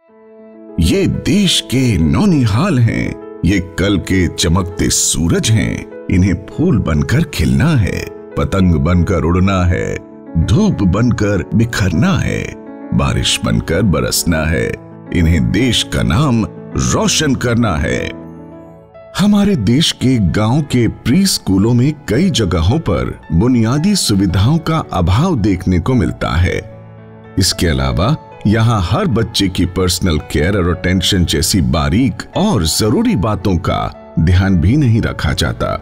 ये देश के नौनिहाल हैं, ये कल के चमकते सूरज हैं। इन्हें फूल बनकर खिलना है, पतंग बनकर उड़ना है, धूप बनकर बिखरना है, बारिश बनकर बरसना है। इन्हें देश का नाम रोशन करना है। हमारे देश के गांव के प्री स्कूलों में कई जगहों पर बुनियादी सुविधाओं का अभाव देखने को मिलता है। इसके अलावा यहाँ हर बच्चे की पर्सनल केयर और अटेंशन जैसी बारीक और जरूरी बातों का ध्यान भी नहीं रखा जाता।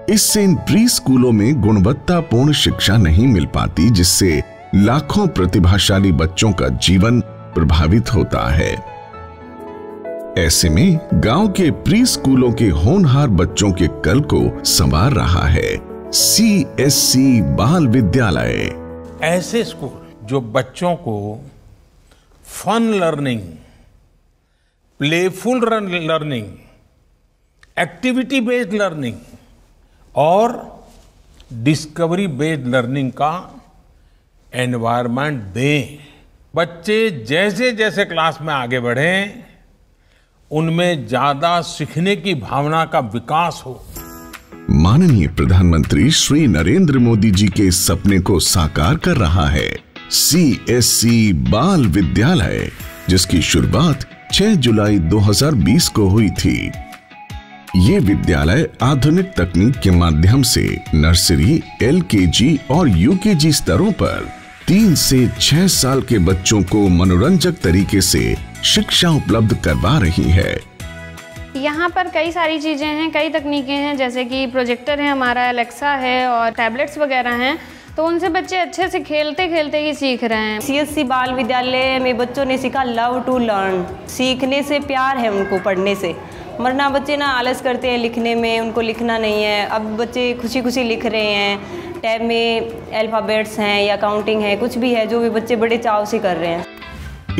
इससे इन प्री स्कूलों में गुणवत्तापूर्ण शिक्षा नहीं मिल पाती, जिससे लाखों प्रतिभाशाली बच्चों का जीवन प्रभावित होता है। ऐसे में गांव के प्री स्कूलों के होनहार बच्चों के कल को संवार रहा है सीएससी बाल विद्यालय। ऐसे स्कूल जो बच्चों को fun learning, playful learning, activity based learning और डिस्कवरी बेस्ड लर्निंग का एनवायरनमेंट दें। बच्चे जैसे जैसे क्लास में आगे बढ़ें, उनमें ज्यादा सीखने की भावना का विकास हो। माननीय प्रधानमंत्री श्री नरेंद्र मोदी जी के सपने को साकार कर रहा है सीएससी बाल विद्यालय, जिसकी शुरुआत 6 जुलाई 2020 को हुई थी। ये विद्यालय आधुनिक तकनीक के माध्यम से नर्सरी, एलकेजी और यूकेजी स्तरों पर 3 से 6 साल के बच्चों को मनोरंजक तरीके से शिक्षा उपलब्ध करवा रही है। यहाँ पर कई सारी चीज़ें हैं, कई तकनीकें हैं, जैसे कि प्रोजेक्टर है हमारा, एलेक्सा है और टैबलेट्स वगैरह हैं, तो उनसे बच्चे अच्छे से खेलते खेलते ही सीख रहे हैं। सीएससी बाल विद्यालय में बच्चों ने सीखा लव टू लर्न। सीखने से प्यार है उनको, पढ़ने से। वरना बच्चे ना आलस करते हैं लिखने में, उनको लिखना नहीं है। अब बच्चे खुशी खुशी लिख रहे हैं। टैब में अल्फ़ाबेट्स हैं या काउंटिंग है, कुछ भी है जो भी बच्चे बड़े चाव से कर रहे हैं।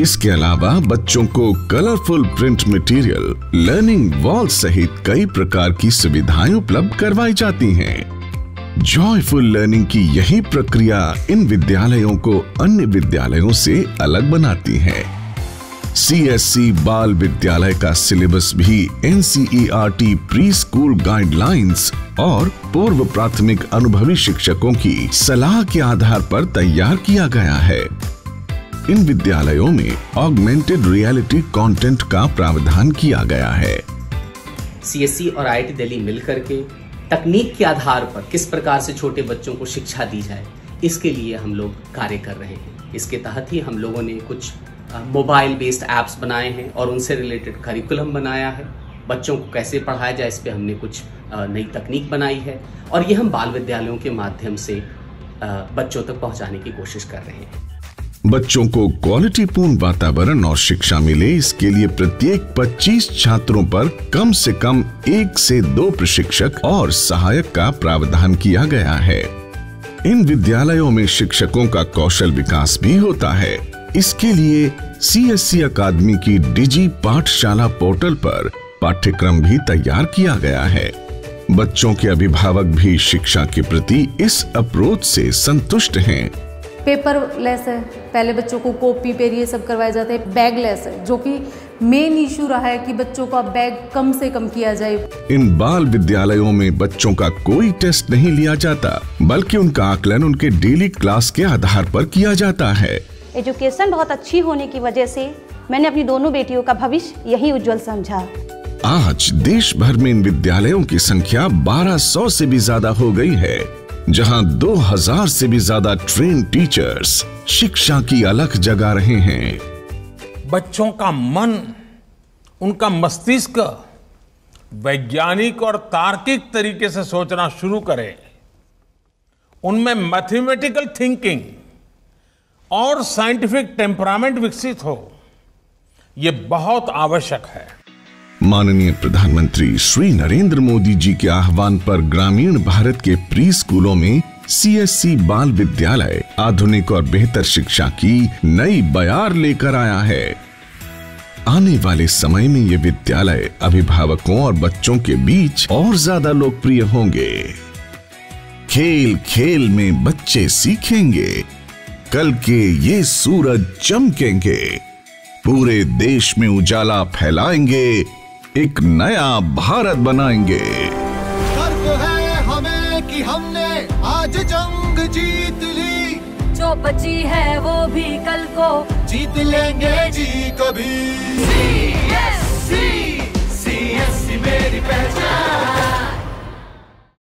इसके अलावा बच्चों को colourful print material, learning wall सहित कई प्रकार की सुविधाएं उपलब्ध करवाई जाती हैं। जॉयफुल लर्निंग की यही प्रक्रिया इन विद्यालयों को अन्य विद्यालयों से अलग बनाती है। सीएससी बाल विद्यालय का सिलेबस भी एनसीईआरटी प्री स्कूल गाइडलाइंस और पूर्व प्राथमिक अनुभवी शिक्षकों की सलाह के आधार पर तैयार किया गया है। इन विद्यालयों में ऑगमेंटेड रियलिटी कंटेंट का प्रावधान किया गया है। सीएससी और आईआईटी दिल्ली मिलकर के तकनीक के आधार पर किस प्रकार से छोटे बच्चों को शिक्षा दी जाए, इसके लिए हम लोग कार्य कर रहे हैं। इसके तहत ही हम लोगों ने कुछ मोबाइल बेस्ड ऐप्स बनाए हैं और उनसे रिलेटेड करिकुलम बनाया है। बच्चों को कैसे पढ़ाया जाए, इस पे हमने कुछ नई तकनीक बनाई है और ये हम बाल विद्यालयों के माध्यम से बच्चों तक पहुंचाने की कोशिश कर रहे हैं। बच्चों को क्वालिटीपूर्ण वातावरण और शिक्षा मिले, इसके लिए प्रत्येक 25 छात्रों पर कम से कम 1 से 2 प्रशिक्षक और सहायक का प्रावधान किया गया है। इन विद्यालयों में शिक्षकों का कौशल विकास भी होता है। इसके लिए सीएससी अकादमी की डिजी पाठशाला पोर्टल पर पाठ्यक्रम भी तैयार किया गया है। बच्चों के अभिभावक भी शिक्षा के प्रति इस अप्रोच से संतुष्ट हैं। पेपरलेस है, पहले बच्चों को कॉपी पेन ये सब करवाए जाते हैं। बैगलेस है, जो कि मेन इशू रहा है कि बच्चों का बैग कम से कम किया जाए। इन बाल विद्यालयों में बच्चों का कोई टेस्ट नहीं लिया जाता, बल्कि उनका आकलन उनके डेली क्लास के आधार पर किया जाता है। एजुकेशन बहुत अच्छी होने की वजह से मैंने अपनी दोनों बेटियों का भविष्य यही उज्जवल समझा। आज देश भर में इन विद्यालयों की संख्या 1200 से भी ज्यादा हो गई है, जहां 2000 से भी ज्यादा ट्रेन टीचर्स शिक्षा की अलख जगा रहे हैं। बच्चों का मन, उनका मस्तिष्क वैज्ञानिक और तार्किक तरीके से सोचना शुरू करे, उनमें मैथमेटिकल थिंकिंग और साइंटिफिक टेम्परामेंट विकसित हो, ये बहुत आवश्यक है। माननीय प्रधानमंत्री श्री नरेंद्र मोदी जी के आह्वान पर ग्रामीण भारत के प्री स्कूलों में सीएससी बाल विद्यालय आधुनिक और बेहतर शिक्षा की नई बयार लेकर आया है। आने वाले समय में ये विद्यालय अभिभावकों और बच्चों के बीच और ज्यादा लोकप्रिय होंगे। खेल खेल में बच्चे सीखेंगे, कल के ये सूरज चमकेंगे। पूरे देश में उजाला फैलाएंगे, एक नया भारत बनाएंगे। गर्व है हमें कि हमने आज जंग जीत ली, जो बची है वो भी कल को जीत लेंगे जी कभी। CSC मेरी पहचान।